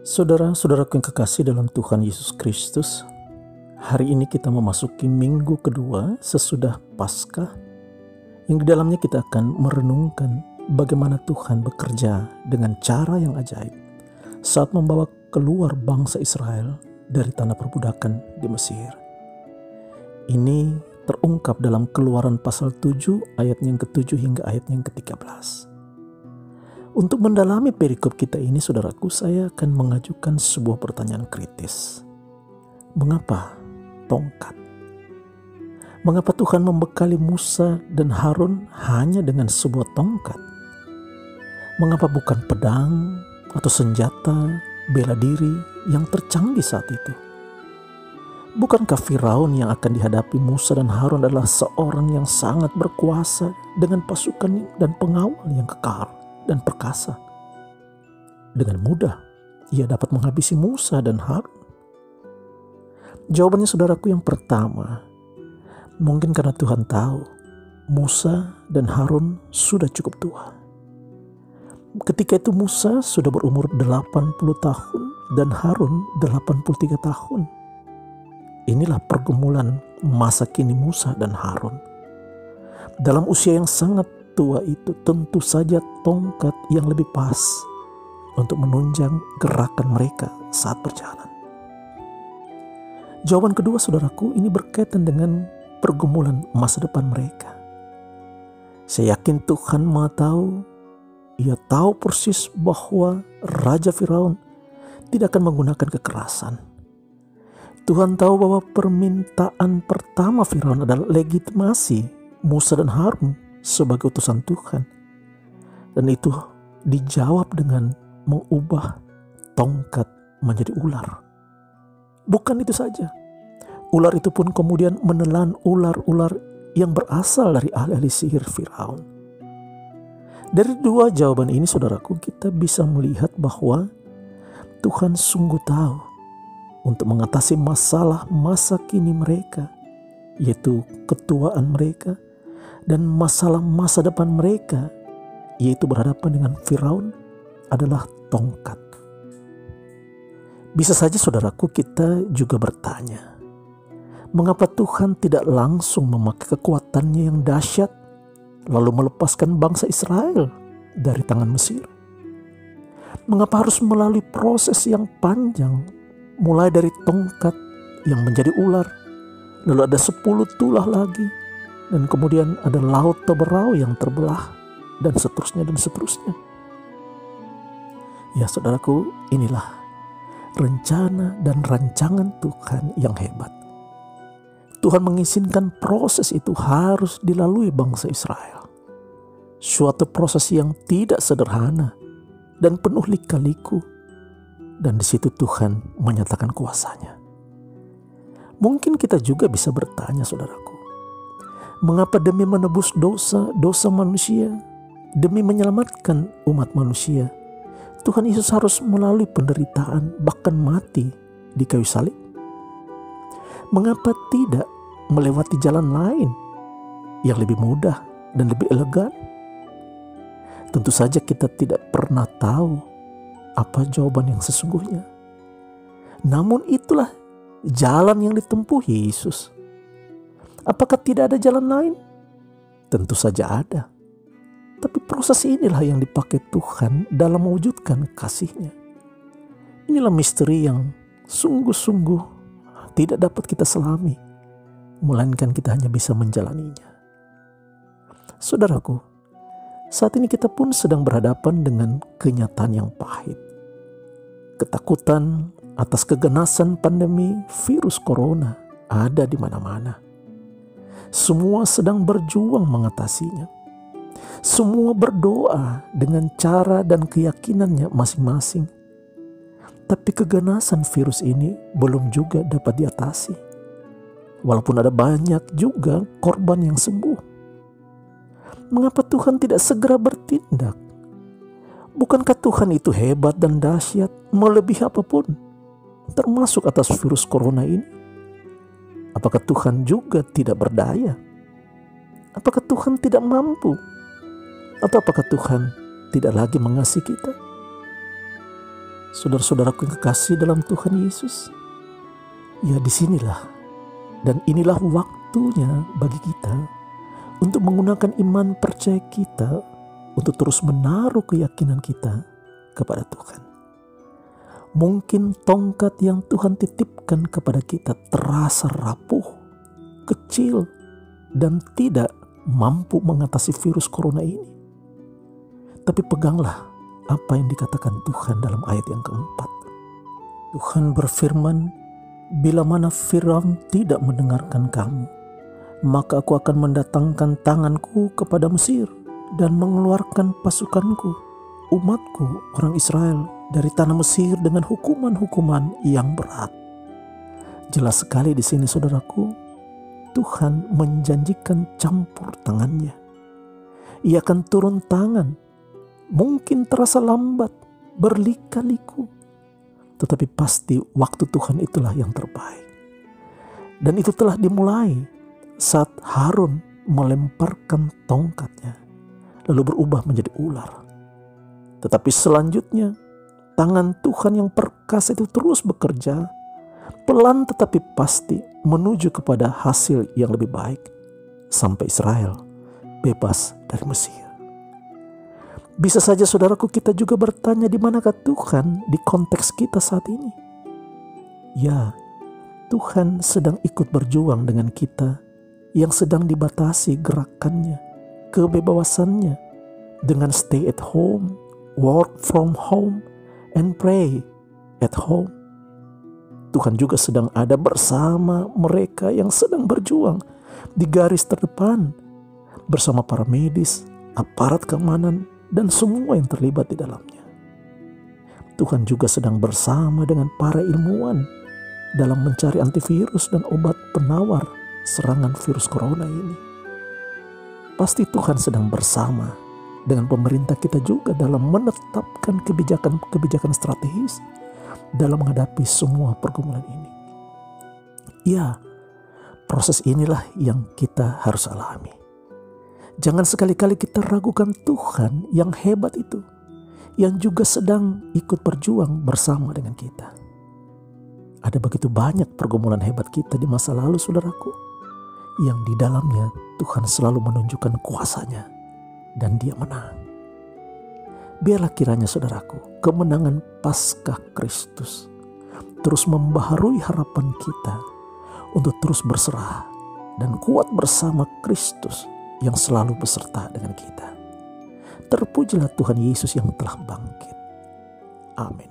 Saudara-saudaraku yang kekasih dalam Tuhan Yesus Kristus, hari ini kita memasuki minggu kedua sesudah Paskah, yang di dalamnya kita akan merenungkan bagaimana Tuhan bekerja dengan cara yang ajaib saat membawa keluar bangsa Israel dari tanah perbudakan di Mesir. Ini terungkap dalam Keluaran pasal 7 ayat yang ke-7 hingga ayat yang ke-13. Untuk mendalami perikop kita ini, saudaraku, saya akan mengajukan sebuah pertanyaan kritis. Mengapa tongkat? Mengapa Tuhan membekali Musa dan Harun hanya dengan sebuah tongkat? Mengapa bukan pedang atau senjata bela diri yang tercanggih saat itu? Bukankah Firaun yang akan dihadapi Musa dan Harun adalah seorang yang sangat berkuasa dengan pasukan dan pengawal yang kekar dan perkasa? Dengan mudah ia dapat menghabisi Musa dan Harun. Jawabannya, saudaraku, yang pertama, mungkin karena Tuhan tahu Musa dan Harun sudah cukup tua. Ketika itu Musa sudah berumur 80 tahun dan Harun 83 tahun. Inilah pergumulan masa kini Musa dan Harun. Dalam usia yang sangat tua itu, tentu saja tongkat yang lebih pas untuk menunjang gerakan mereka saat berjalan. Jawaban kedua, saudaraku, ini berkaitan dengan pergumulan masa depan mereka. Saya yakin Tuhan Maha tahu, Ia tahu persis bahwa Raja Firaun tidak akan menggunakan kekerasan. Tuhan tahu bahwa permintaan pertama Firaun adalah legitimasi Musa dan Harun sebagai utusan Tuhan. Dan itu dijawab dengan mengubah tongkat menjadi ular. Bukan itu saja. Ular itu pun kemudian menelan ular-ular yang berasal dari ahli-ahli sihir Firaun. Dari dua jawaban ini, saudaraku, kita bisa melihat bahwa Tuhan sungguh tahu untuk mengatasi masalah masa kini mereka, yaitu ketuaan mereka, dan masalah masa depan mereka, yaitu berhadapan dengan Firaun, adalah tongkat. Bisa saja, saudaraku, kita juga bertanya, mengapa Tuhan tidak langsung memakai kekuatannya yang dahsyat lalu melepaskan bangsa Israel dari tangan Mesir? Mengapa harus melalui proses yang panjang, mulai dari tongkat yang menjadi ular, lalu ada 10 tulah lagi, dan kemudian ada laut Teberau yang terbelah, dan seterusnya dan seterusnya. Ya, saudaraku, inilah rencana dan rancangan Tuhan yang hebat. Tuhan mengizinkan proses itu harus dilalui bangsa Israel. Suatu proses yang tidak sederhana dan penuh lika-liku. Dan di situ Tuhan menyatakan kuasanya. Mungkin kita juga bisa bertanya, saudaraku, mengapa demi menebus dosa manusia, demi menyelamatkan umat manusia, Tuhan Yesus harus melalui penderitaan, bahkan mati di kayu salib? Mengapa tidak melewati jalan lain yang lebih mudah dan lebih elegan? Tentu saja kita tidak pernah tahu apa jawaban yang sesungguhnya. Namun itulah jalan yang ditempuh Yesus. Apakah tidak ada jalan lain? Tentu saja ada. Tapi proses inilah yang dipakai Tuhan dalam mewujudkan kasih-Nya. Inilah misteri yang sungguh-sungguh tidak dapat kita selami, melainkan kita hanya bisa menjalaninya. Saudaraku, saat ini kita pun sedang berhadapan dengan kenyataan yang pahit. Ketakutan atas keganasan pandemi virus corona ada di mana-mana. Semua sedang berjuang mengatasinya. Semua berdoa dengan cara dan keyakinannya masing-masing. Tapi keganasan virus ini belum juga dapat diatasi. Walaupun ada banyak juga korban yang sembuh. Mengapa Tuhan tidak segera bertindak? Bukankah Tuhan itu hebat dan dahsyat melebihi apapun, termasuk atas virus corona ini? Apakah Tuhan juga tidak berdaya? Apakah Tuhan tidak mampu? Atau apakah Tuhan tidak lagi mengasihi kita? Saudara-saudaraku yang kekasih dalam Tuhan Yesus, ya disinilah dan inilah waktunya bagi kita untuk menggunakan iman percaya kita untuk terus menaruh keyakinan kita kepada Tuhan. Mungkin tongkat yang Tuhan titipkan kepada kita terasa rapuh, kecil, dan tidak mampu mengatasi virus corona ini. Tapi peganglah apa yang dikatakan Tuhan dalam ayat yang keempat. Tuhan berfirman, "Bila mana Firaun tidak mendengarkan kamu, maka aku akan mendatangkan tanganku kepada Mesir dan mengeluarkan pasukanku, umatku, orang Israel, dari tanah Mesir dengan hukuman-hukuman yang berat." Jelas sekali di sini saudaraku, Tuhan menjanjikan campur tangannya. Ia akan turun tangan, mungkin terasa lambat, berlika-liku, tetapi pasti waktu Tuhan itulah yang terbaik. Dan itu telah dimulai saat Harun melemparkan tongkatnya, lalu berubah menjadi ular. Tetapi selanjutnya, tangan Tuhan yang perkasa itu terus bekerja, pelan tetapi pasti menuju kepada hasil yang lebih baik, sampai Israel bebas dari Mesir. Bisa saja saudaraku kita juga bertanya, di manakah Tuhan di konteks kita saat ini? Ya, Tuhan sedang ikut berjuang dengan kita yang sedang dibatasi gerakannya, kebebasannya dengan stay at home, work from home, and pray at home. Tuhan juga sedang ada bersama mereka yang sedang berjuang di garis terdepan, bersama para medis, aparat keamanan, dan semua yang terlibat di dalamnya. Tuhan juga sedang bersama dengan para ilmuwan dalam mencari antivirus dan obat penawar serangan virus corona ini. Pasti Tuhan sedang bersama dengan pemerintah kita juga dalam menetapkan kebijakan strategis dalam menghadapi semua pergumulan ini. Ya, proses inilah yang kita harus alami. Jangan sekali-kali kita ragukan Tuhan yang hebat itu, yang juga sedang ikut berjuang bersama dengan kita. Ada begitu banyak pergumulan hebat kita di masa lalu saudaraku, yang di dalamnya Tuhan selalu menunjukkan kuasa-Nya dan Dia menang. Biarlah kiranya saudaraku, kemenangan Paskah Kristus terus membaharui harapan kita untuk terus berserah dan kuat bersama Kristus yang selalu beserta dengan kita. Terpujilah Tuhan Yesus yang telah bangkit. Amin.